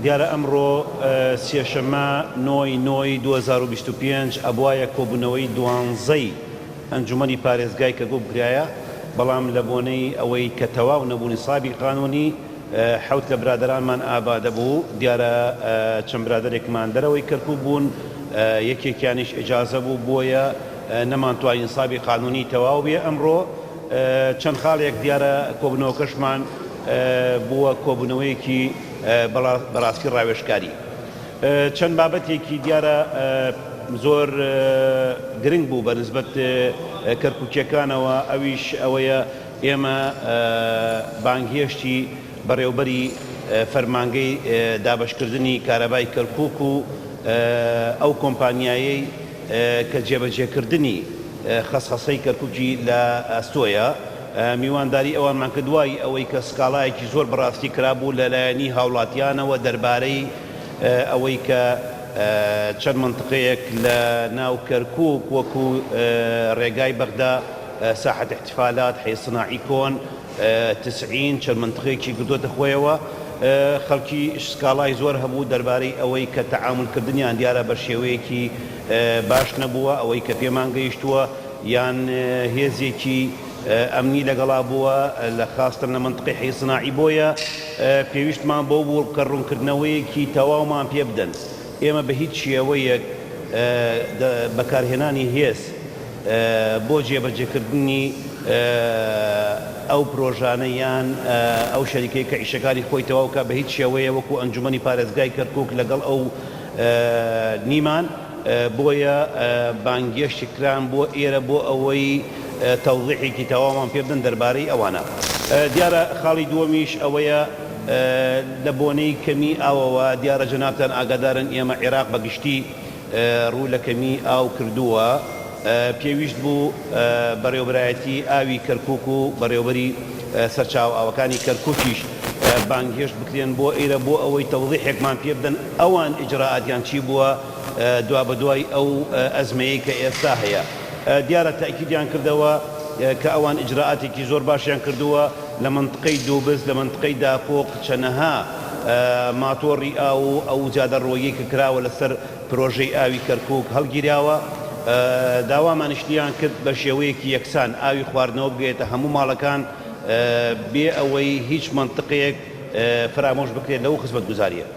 دیارە ئەمڕۆ سێشەممە نۆی 2025 ئەبوایە کۆبوونەوەی دوانزەی ئەنجومەنی پارێزگای کەرکووک بکرایە، بەڵام لە بۆنەی ئەوەی کە تەواو نەبوونی سابی قانونی حەوت لە برادرانمان ئابادە بوو. دیارە چەند برادرێکمان دەرەوەی کەرکووک بوون، یەکێکیانیش ئیجازە بوو، بۆیە نەمانتوانین سابی قانونی تەواو بێ. ئەمڕۆ چەند خاڵێک دیارە کۆبوونەوەکەشمان بووە کۆبوونەوەیەکی بەڕاستی ڕاوێژکاری. چەند بابەتێکی دیارە زۆر گرنگ بوو بە نسبەت کەرکووکیەکانەوە، ئەویش ئەوەیە ئێمە بانگهێشتی بەڕێوەبەری فەرمانگەی دابەشکردنی کارەبای کەرکووک و ئەو کۆمپانیایەی کە جێبەجێکردنی خەسخەسەی کەرکووکی لە ئەستۆیە میوانداری ئەوانمان کردوای ئەوەی کە سکاڵایەکی زۆر بەڕاستی کرابوو لەلایەنی هاوڵاتیانەوە دەربارەی ئەوەی کە چەند منطقەیەک لە ناو کەرکووک وەکو ڕێگای بەغدا، ساحەت احتیفالات، حەی سناعی کۆن، تسعین چەند منطقەیەکی کردوتە خۆیەوە. خەڵکی سکاڵای زۆر هەبوو دەربارەی ئەوەی کە تەعاملکردنیان دیارە بە شێوەیەکی باش نەبووە، ئەوەی کە پێمان گەیشتووە یان هێزێکی ئەمنی لەگەڵا بووە لە خاستن لە منطقەی حەی سناعی. بۆیە پێویستمان بۆ بوو کە ڕوونکردنەوەیەکی تەواومان پێ بدەن. ئێمە بە هیچ شێوەیەک بەکارهێنانی هێز بۆ جێبەجێکردنی ئەو پرۆژانە یان ئەو شەریکەی کە ئیشەکانی خۆی تەواوکە بە هیچ شێوەیە وەکو ئەنجومەنی پارێزگای کەرکووک لەگەڵ ئەو نیمان. بۆیە بانگێشتی کران بۆ ئێرە بۆ ئەوەی تەوضیحێکی تەواومان پێ بدەن دەربارەی ئەوانە. دیارە خاڵی دووەمیش ئەوەیە لە بۆنەی کەمی ئاوەوە دیارە جەنابتان ئاگادارن ئێمە عێراق بەگشتی ڕوو لە کەمی ئاو کردووە. پێویست بوو بەڕێوەبەرایەتی ئاوی کەرکووک و بەڕێوەبەری سەرچاو ئاوەکانی کەرکووکیش بانگهێشت بکرێن بۆ ئێرە بۆ ئەوەی تەوضیحێکمان پێ بدەن ئەوان ئیجراعاتیان چی بووە دوا بەدوای ئەو ئەزمەیەی کە ئێستا هەیە. دیارە تاکیدیان کردەوە کە ئەوان ئیجراعاتێکی زۆر باشیان کردووە لە منطقەی دووبز، لە منطقەی داپۆق چەنەها ماتۆڕی ئاو و ئەو جادە ڕۆیی کە کراوە لەسەر پرۆژەی ئاوی کەرکووک هەڵگیراوە. داوامانشتیان کرد بە شێوەیەکی یەکسان ئاوی خواردنەوە بگێتە هەموو ماڵەکان بێ ئەوەی هیچ منطقەیەک فرامۆش بکرێت لەو خزمەتگوزاریە.